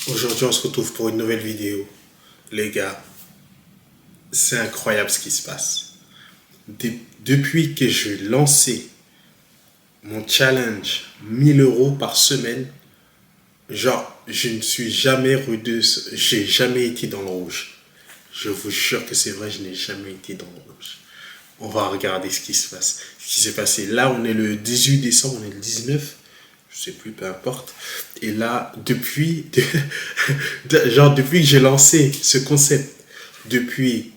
Aujourd'hui, on se retrouve pour une nouvelle vidéo. Les gars, c'est incroyable ce qui se passe. Depuis que j'ai lancé mon challenge 1000 € par semaine, genre, je ne suis jamais j'ai jamais été dans le rouge. Je vous jure que c'est vrai, je n'ai jamais été dans le rouge. On va regarder ce qui se passe. Ce qui s'est passé. Là, on est le 18 décembre, on est le 19. Je sais plus, peu importe. Et là, depuis que j'ai lancé ce concept, depuis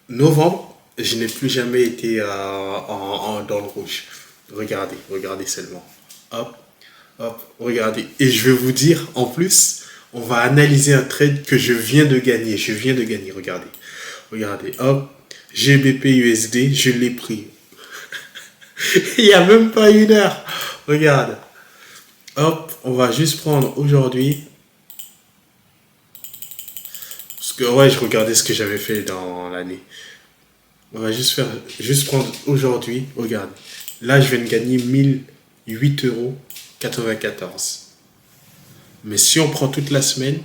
novembre, je n'ai plus jamais été dans le rouge. Regardez seulement. Hop, hop, regardez. Et je vais vous dire, en plus, on va analyser un trade que je viens de gagner. Je viens de gagner, regardez, hop. GBP USD, je l'ai pris. Il n'y a même pas une heure. Regarde. Hop, on va juste prendre aujourd'hui. Parce que ouais, je regardais ce que j'avais fait dans l'année. On va juste prendre aujourd'hui. Regarde. Là, je viens de gagner 1008,94 €. Mais si on prend toute la semaine,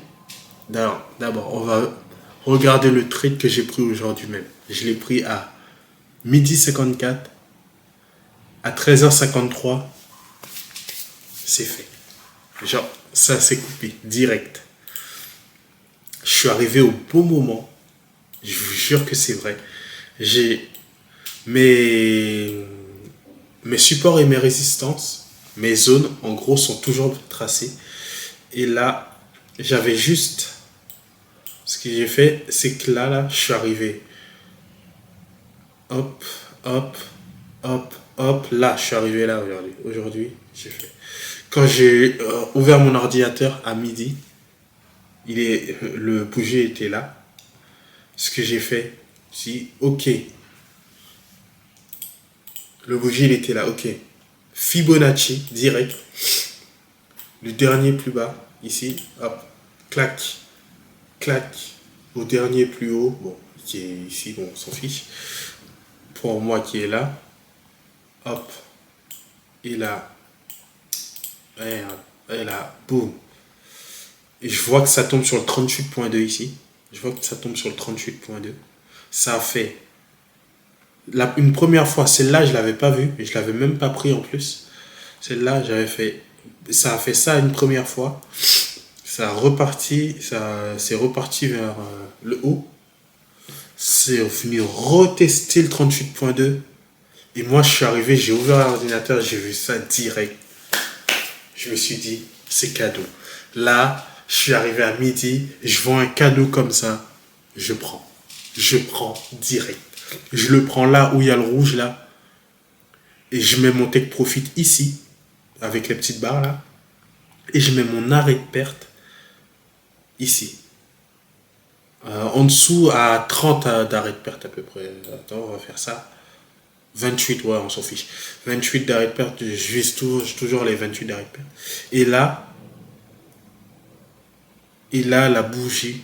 d'abord, on va regarder le trade que j'ai pris aujourd'hui même. Je l'ai pris à 12h54, à 13h53. C'est fait. Genre, ça s'est coupé direct. Je suis arrivé au bon moment. Je vous jure que c'est vrai. J'ai mes supports et mes résistances, mes zones, en gros, sont toujours tracées. Et là, j'avais juste... Ce que j'ai fait, c'est que là, je suis arrivé. Hop, hop, hop, hop. Là, je suis arrivé là aujourd'hui. Aujourd'hui, j'ai fait. Quand j'ai ouvert mon ordinateur à midi, le bouger était là. Ce que j'ai fait, c'est OK. Le bouger, il était là, OK. Fibonacci, direct. Le dernier plus bas, ici, hop, clac, clac. Au dernier plus haut, bon, qui est ici, bon, on s'en fiche. Pour moi qui est là, hop, et là, et là, boum. Et je vois que ça tombe sur le 38.2 ici. Je vois que ça tombe sur le 38.2. Ça a fait une première fois, celle-là, je ne l'avais pas vue. Je ne l'avais même pas pris en plus. Celle-là, j'avais fait. Ça a fait ça une première fois. Ça s'est reparti vers le haut. C'est venu retester le 38.2. Et moi, je suis arrivé, j'ai ouvert l'ordinateur, j'ai vu ça direct. Je me suis dit, c'est cadeau. Là, je suis arrivé à midi, je vois un cadeau comme ça, je prends. Je prends direct. Je le prends là où il y a le rouge là. Et je mets mon take profit ici, avec les petites barres là. Et je mets mon arrêt de perte ici. En dessous à 30 d'arrêt de perte à peu près. Attends, on va faire ça. 28, ouais, on s'en fiche. 28 d'arrêt de perte, je vise toujours les 28 d'arrêt de perte. Et là, la bougie.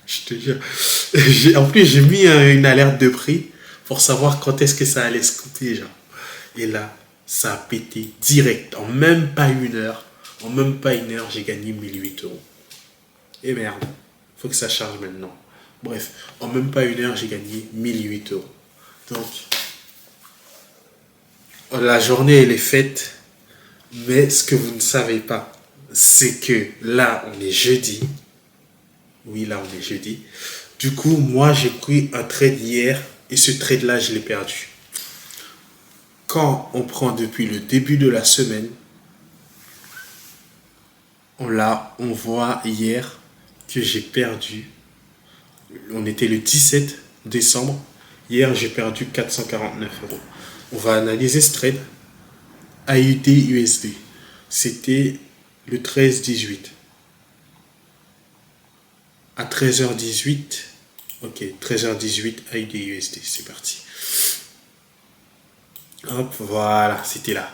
Je te jure. En plus, j'ai mis une alerte de prix pour savoir quand est-ce que ça allait se couper, genre. Et là, ça a pété direct. En même pas une heure. En même pas une heure, j'ai gagné 1008 €. Et merde. Faut que ça charge maintenant. Bref, en même pas une heure, j'ai gagné 1008 €. Donc, la journée, elle est faite. Mais ce que vous ne savez pas, c'est que là, on est jeudi. Oui, là, on est jeudi. Du coup, moi, j'ai pris un trade hier et ce trade-là, je l'ai perdu. Quand on prend depuis le début de la semaine, on voit hier que j'ai perdu. On était le 17 décembre. Hier, j'ai perdu 449 €. On va analyser ce trade. AUD USD. C'était le 13-18. À 13h18. Ok, 13h18, AUD USD. C'est parti. Hop, voilà, c'était là.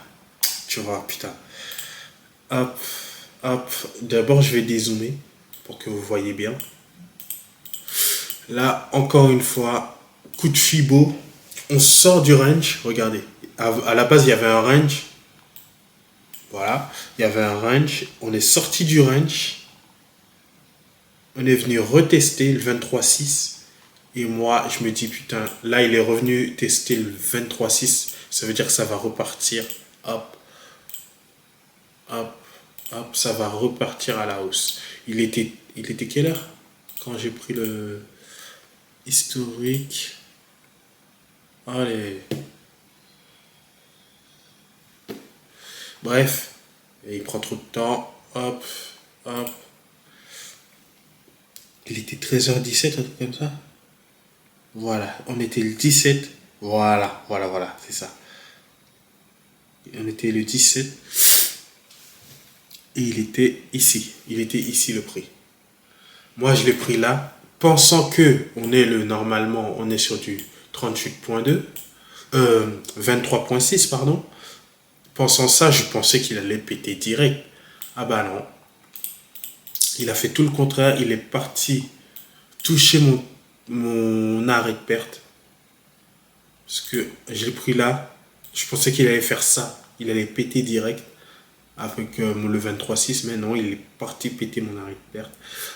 Tu vois, putain. Hop, hop. D'abord, je vais dézoomer pour que vous voyez bien. Là, encore une fois, coup de Fibo. On sort du range. Regardez. À la base, il y avait un range. Voilà, il y avait un range. On est sorti du range. On est venu retester le 23,6. Et moi, je me dis, putain, là, il est revenu tester le 23,6. Ça veut dire que ça va repartir. Hop, hop, hop, ça va repartir à la hausse. Il était quelle heure quand j'ai pris le historique? Allez. Bref, et il prend trop de temps. Hop, hop. Il était 13h17, un truc comme ça. Voilà, on était le 17. Voilà, c'est ça. On était le 17. Et il était ici. Il était ici le prix. Moi, je l'ai pris là, pensant que normalement, on est sur du 38,2. 23,6, pardon. Pensant ça, je pensais qu'il allait péter direct. Ah bah non. Il a fait tout le contraire. Il est parti toucher mon arrêt de perte. Parce que je l'ai pris là. Je pensais qu'il allait faire ça. Il allait péter direct avec le 23,6. Mais non, il est parti péter mon arrêt de perte.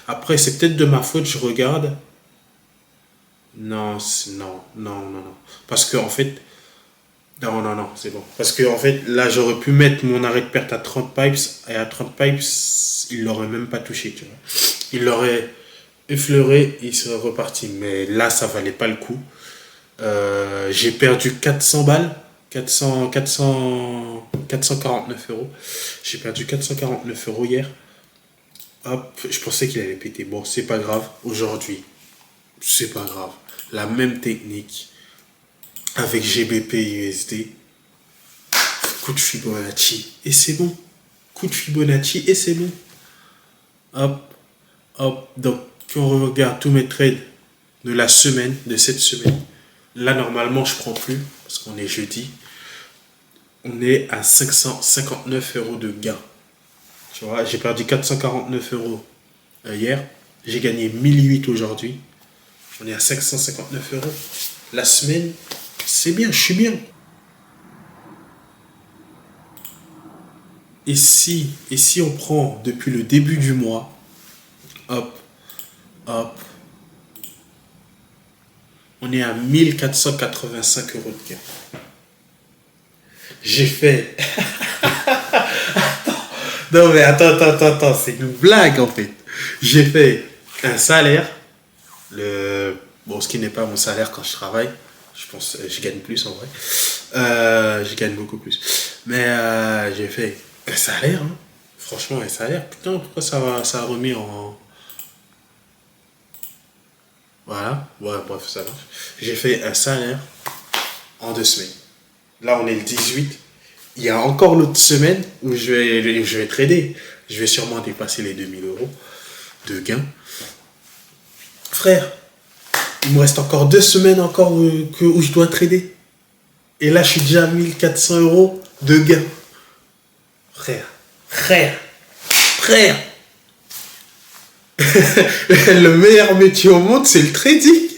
Après, c'est peut-être de ma faute. Je regarde. Non, non. Parce que en fait... Non, c'est bon. Parce que en fait, là, j'aurais pu mettre mon arrêt de perte à 30 pipes. Et à 30 pipes, il l'aurait même pas touché, tu vois. Il l'aurait effleuré, il serait reparti. Mais là, ça valait pas le coup. J'ai perdu 400 balles. 449 euros. J'ai perdu 449 euros hier. Hop, je pensais qu'il allait péter. Bon, c'est pas grave. Aujourd'hui, c'est pas grave. La même technique. Avec GBP USD, coup de Fibonacci, et c'est bon. Coup de Fibonacci, et c'est bon. Hop, hop. Donc, quand on regarde tous mes trades de la semaine, de cette semaine, là, normalement, je prends plus, parce qu'on est jeudi. On est à 559 euros de gain. Tu vois, j'ai perdu 449 euros hier. J'ai gagné 1008 aujourd'hui. On est à 559 euros. La semaine, c'est bien, je suis bien. Et si on prend depuis le début du mois, hop, hop, on est à 1485 euros de gain. J'ai fait... Non mais attends, c'est une blague en fait. J'ai fait un salaire, ce qui n'est pas mon salaire quand je travaille. Je pense je gagne plus en vrai. Je gagne beaucoup plus. Mais j'ai fait un salaire, hein. Franchement, un salaire. Putain, pourquoi ça a remis en... Voilà. Ouais, bref, ça marche. J'ai fait un salaire en 2 semaines. Là, on est le 18. Il y a encore l'autre semaine où je vais trader. Je vais sûrement dépasser les 2000 euros de gains. Frère, il me reste encore 2 semaines encore où je dois trader. Et là, je suis déjà à 1400 euros de gains. Frère. Le meilleur métier au monde, c'est le trading.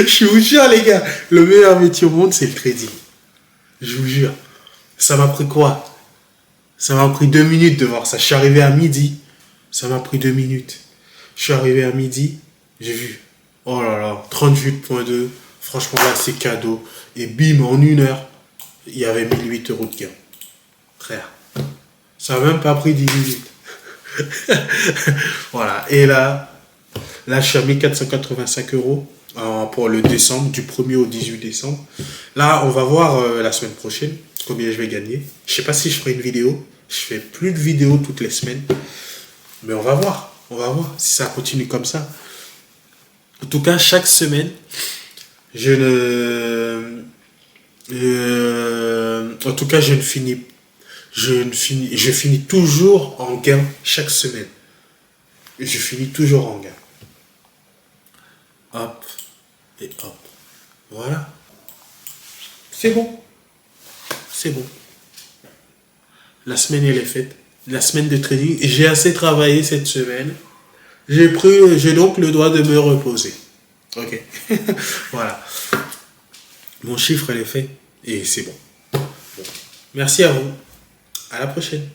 Je vous jure, les gars, le meilleur métier au monde, c'est le trading. Je vous jure. Ça m'a pris quoi? Ça m'a pris 2 minutes de voir ça. Je suis arrivé à midi. Ça m'a pris 2 minutes. Je suis arrivé à midi. J'ai vu. Oh là là, 38,2. Franchement, là, c'est cadeau. Et bim, en 1 heure, il y avait 1008 euros de gain. Frère. Ça n'a même pas pris 10 minutes. Voilà. Et là, je suis à 1485 euros pour le décembre, du 1er au 18 décembre. Là, on va voir la semaine prochaine combien je vais gagner. Je sais pas si je ferai une vidéo. Je fais plus de vidéos toutes les semaines. Mais on va voir. On va voir si ça continue comme ça. En tout cas, chaque semaine, en tout cas, je finis toujours en gain chaque semaine. Je finis toujours en gain. Hop et hop. Voilà. C'est bon. C'est bon. La semaine, elle est faite. La semaine de trading. J'ai assez travaillé cette semaine. J'ai donc le droit de me reposer. Ok. Voilà. Mon chiffre, elle est fait. Et c'est bon. Bon. Merci à vous. À la prochaine.